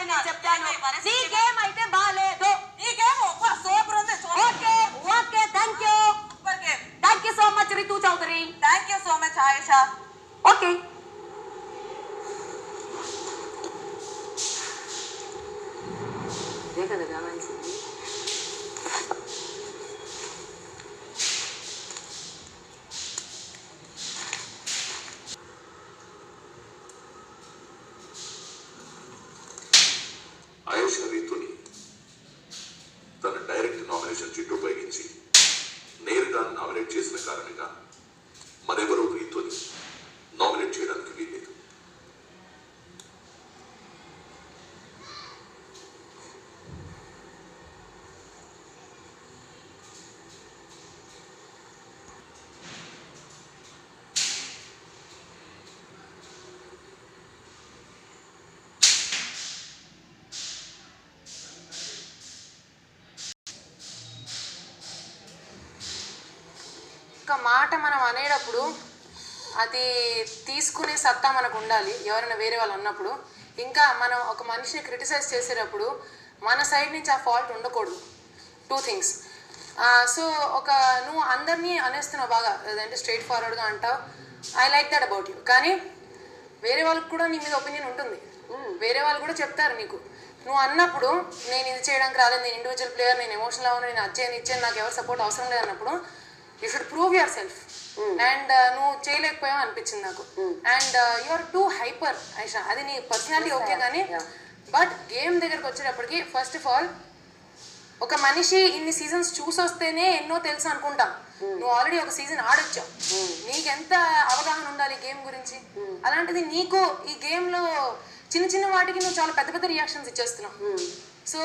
నేను చెప్తాను. నీ గేమ్ అయితే బాలేదు. ఈ గేమ్ సూపర్ ఉంది. Okay okay thank you. Super game. Thank you so much Ritu Chaudhary. Thank you so much Ayesha. Okay ఇదే కదా కావాల్సింది. ఆయేషా రీతుని తన డైరెక్ట్ నామినేషన్ చిట్టు ఉపయోగించి నేరుగా నామినేట్ చేసిన కారణంగా మరెవరూ రీతుని నామినేట్ చేయడానికి వీల్లేదు. ఒక మాట మనం అనేటప్పుడు అది తీసుకునే సత్తా మనకు ఉండాలి ఎవరైనా వేరే వాళ్ళు అన్నప్పుడు. ఇంకా మనం ఒక మనిషిని క్రిటిసైజ్ చేసేటప్పుడు మన సైడ్ నుంచి ఆ ఫాల్ట్ ఉండకూడదు. 2 థింగ్స్. సో నువ్వు అందరినీ అనేస్తున్నావు బాగా, అదంటే స్ట్రైట్ ఫార్వర్డ్గా అంటావు. I like that about you. కానీ వేరే వాళ్ళకి కూడా నీ మీద ఒపీనియన్ ఉంటుంది. వేరే వాళ్ళు కూడా చెప్తారు నీకు. నువ్వు అన్నప్పుడు నేను ఇది చేయడానికి రాలేదు, నేను ఇండివిజువల్ ప్లేయర్, నేను ఎమోషనల్ అవ్వను, నేను ఇచ్చాను, నాకు ఎవరు సపోర్ట్ అవసరం లేదు అన్నప్పుడు you should prove yourself. And నువ్వు చేయలేకపోయావు అనిపించింది నాకు. And you are too hyper Aisha. అది నీ పర్సనాలిటీ ఓకే, కానీ బట్ గేమ్ దగ్గరకు వచ్చేటప్పటికి ఫస్ట్ ఆఫ్ ఆల్ ఒక మనిషి ఇన్ని సీజన్స్ చూసొస్తేనే ఎన్నో తెలుసు అనుకుంటాం. నువ్వు ఆల్రెడీ ఒక సీజన్ ఆడొచ్చావు, నీకెంత అవగాహన ఉండాలి గేమ్ గురించి. అలాంటిది నీకు ఈ గేమ్లో చిన్న చిన్న వాటికి నువ్వు చాలా పెద్ద పెద్ద రియాక్షన్స్ ఇచ్చేస్తున్నావు. సో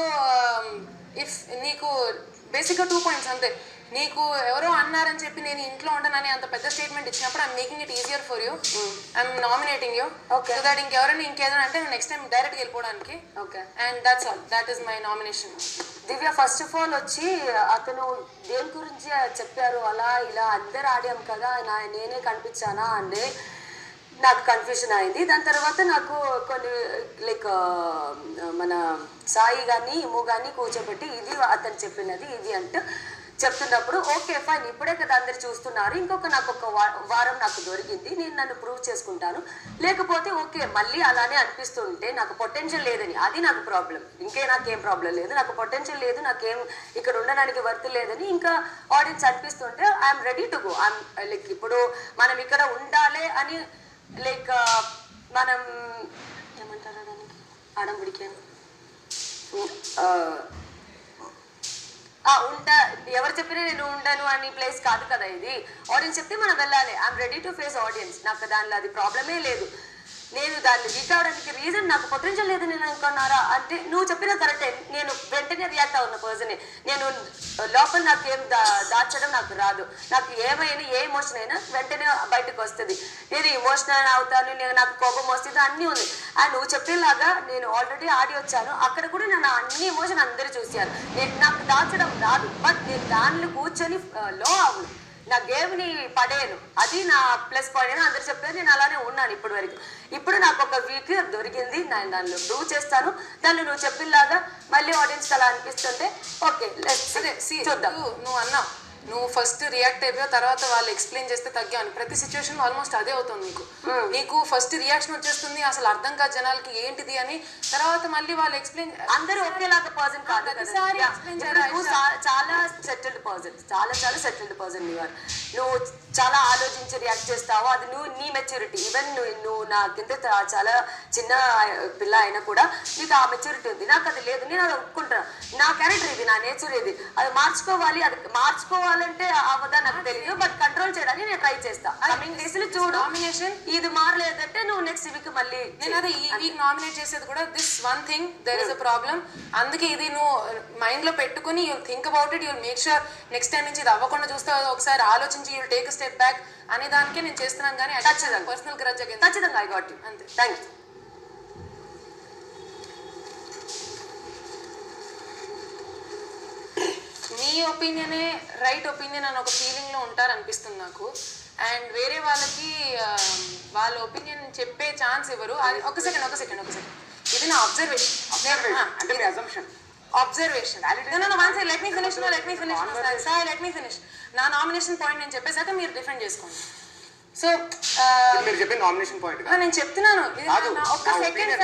ఇఫ్ నీకు బేసిక్గా 2 పాయింట్స్ అంతే. నీకు ఎవరో అన్నారని చెప్పి నేను ఇంట్లో ఉండనని అంత పెద్ద స్టేట్మెంట్ ఇచ్చినప్పుడు I'm making it easier for you. I'm nominating you. So that ఇంకెవరైనా ఇంకేదైనా అంటే నెక్స్ట్ టైం డైరెక్ట్గా వెళ్ళిపోవడానికి. Okay. And that's all. That is my nomination. Divya, first of all వచ్చి అతను దేని గురించి చెప్పారు, అలా ఇలా అందరు ఆడాం కదా, నేనే కనిపించానా అంటే నాకు కన్ఫ్యూషన్ అయింది. దాని తర్వాత నాకు కొన్ని లైక్ మన సాయి కానీ ఇము కానీ కూర్చోబెట్టి ఇది అతను చెప్పినది ఇది అంటే చెప్తున్నప్పుడు ఓకే ఫైన్, ఇప్పుడే కదా అందరు చూస్తున్నారు, నాకు ఒక వారం నాకు దొరికింది, నేను నన్ను ప్రూవ్ చేసుకుంటాను. లేకపోతే ఓకే మళ్ళీ అలానే అనిపిస్తుంటే నాకు పొటెన్షియల్ లేదని, అది నాకు ప్రాబ్లం. నాకేం ప్రాబ్లం లేదు, నాకు పొటెన్షియల్ లేదు, నాకేం ఇక్కడ ఉండడానికి వర్త్ లేదని ఇంకా ఆడియన్స్ అనిపిస్తుంటే I'm ready to go. Like ఇప్పుడు మనం ఇక్కడ ఉండాలి అని లైక్ మనం ఏమంటారా దానికి ఆడంబడికాను ఉంటా, ఎవరు చెప్పినా నేను ఉండను అని ప్లేస్ కాదు కదా ఇది. ఆడియన్స్ చెప్తే మనం వెళ్ళాలి. I'm ready to face audience. నాకు దానిలో అది ప్రాబ్లమే లేదు. నేను దాన్ని వీక్ అవడానికి రీజన్ నాకు పొటెన్షియల్ లేదు నేను అనుకున్నారా అంటే నువ్వు చెప్పిన కరెక్టే. నేను వెంటనే రియాక్ట్ అవున్న పర్సనే. నేను లోపల నాకేం దాచడం నాకు రాదు. నాకు ఏమైనా ఏ ఎమోషన్ అయినా వెంటనే బయటకు వస్తుంది. నేను ఇమోషనల్ అవుతాను, నాకు కోపం వస్తుంది, అన్నీ ఉంది. అండ్ నువ్వు చెప్పేలాగా నేను ఆల్రెడీ ఆడి వచ్చాను, అక్కడ కూడా నేను అన్ని ఎమోషన్ అందరూ చూశాను. నాకు దాచడం రాదు, బట్ నేను దానిలో కూర్చొని లో అవును, నా గేమ్ని పడేయను, అది నా ప్లస్ పాయింట్. అందరు చెప్పారు, నేను అలానే ఉన్నాను ఇప్పటి వరకు. ఇప్పుడు నాకు ఒక వీక్ దొరికింది, నేను దానిలో ప్రూవ్ చేస్తాను. దాన్ని నువ్వు చెప్పినలాగా మళ్ళీ ఆడియన్స్కి అలా అనిపిస్తుంటే ఓకే చూద్దాం. నువ్వు అన్నావు నువ్వు ఫస్ట్ రియాక్ట్ అయిపోయావు, తర్వాత వాళ్ళు ఎక్స్ప్లెయిన్ చేస్తే తగ్గాను. ప్రతి సిచ్యువేషన్ ఆల్మోస్ట్ అదే అవుతుంది నీకు ఫస్ట్ రియాక్షన్ వచ్చేస్తుంది, అసలు అర్థం కాదు జనాలకి ఏంటిది అని. తర్వాత మళ్ళీ వాళ్ళు ఎక్స్ప్లెయిన్, అందరూ ఒకేలాగా పర్సన్ కాదు, చాలా సెటిల్డ్ పర్సన్, చాలా సెటిల్డ్ పర్సన్. నువ్వు చాలా ఆలోచించి రియాక్ట్ చేస్తావు, అది నీ మెచ్యూరిటీ. ఈవెన్ నువ్వు నాకింత చాలా చిన్న పిల్ల అయినా కూడా నీకు ఆ మెచ్యూరిటీ ఉంది, నాకు అది లేదు. నేను అది ఒప్పుకుంటాను. నా క్యారెక్టర్ ఇది, నా నేచర్ ఇది, అది మార్చుకోవాలి. అది మార్చుకోవాలంటే అవదా నాకు తెలియదు, బట్ కంట్రోల్ చేయడానికి నేను ట్రై చేస్తా. కమింగ్ డేస్ లో చూడు, నామినేషన్ ఇది మారలేదంటే నువ్వు నెక్స్ట్ వీక్ మళ్ళీ. నేను అదే ఈ వీక్ నామినేట్ చేసేది కూడా this one thing, there is a problem. అందుకే ఇది నువ్వు మైండ్ లో పెట్టుకుని you'll think about it, you'll make sure next time నుంచి ఇది అవ్వకుండా చూస్తావు, ఒకసారి ఆలోచించి యూల్ టేక్ స్టెప్ బ్యాక్ అనే దానికే నేను చేస్తున్నాను. కానీ ఖచ్చితంగా పర్సనల్ గ్రడ్జ్ అగైన్ ఖచ్చితంగా ఐ గాట్ యు. అంతే, థ్యాంక్ యూ. మీ ఒపీనియనే రైట్ ఒపీనియన్ అని ఒక ఫీలింగ్లో ఉంటారనిపిస్తుంది నాకు. అండ్ వేరే వాళ్ళకి వాళ్ళ ఒపీనియన్ చెప్పే ఛాన్స్ ఇవ్వరు. అది ఒక సెకండ్ ఇది నా అబ్జర్వేషన్ అంటే మీ assumption observation let me finish నా నామినేషన్ పాయింట్ నేను చెప్పేసాక మీరు డిఫెండ్ చేసుకోండి. సో మీరు చెప్పిన నామినేషన్ పాయింట్ నేను చెప్తున్నాను ఇది ఒక్క సెకండ్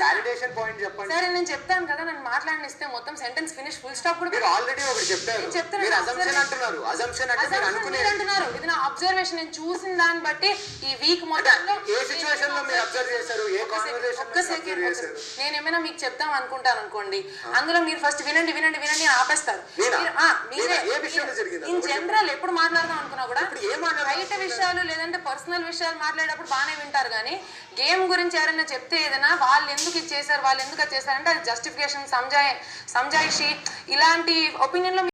వాలిడేషన్ పాయింట్ చెప్పండి. సరే నేను చెప్తాను కదా, నన్ను మాట్లాడనిస్తే మొత్తం సెంటెన్స్ ఫినిష్ ఫుల్ స్టాప్ కూడా మీరు ఆల్రెడీ ఒకటి చెప్పారు. మీరు అజంప్షన్ అంటున్నారు. అజంప్షన్ అంటే మీరు అనుకునేది అంటున్నారు. ఇది నా అబ్జర్వేషన్, నేను చూసిన దాన్ని బట్టి ఈ వీక్ మొత్తంలో ఏ సిచువేషన్ లో మీరు అబ్జర్వ్ చేశారు, ఏ కాన్వర్సేషన్ ఒక్క సెకండ్ నేను ఏమైనా మీకు చెప్తాం అనుకుంటాను అనుకోండి, అందులో మీరు ఫస్ట్ వినండి వినండి వినండి అని ఆపేస్తారు. ఇన్ జనరల్ ఎప్పుడు మాట్లాడదాం అనుకున్నా కూడా బయట విషయాలు లేదంటే పర్సనల్ విషయాలు మాట్లాడేటప్పుడు బాగానే వింటారు, కానీ గేమ్ గురించి ఎవరైనా చెప్తే ఏదైనా వాళ్ళు ఎందుకు ఇది చేశారు వాళ్ళు ఎందుకు అది చేశారంటే అది జస్టిఫికేషన్ సంజాయిషి ఇలాంటి ఒపీనియన్ లో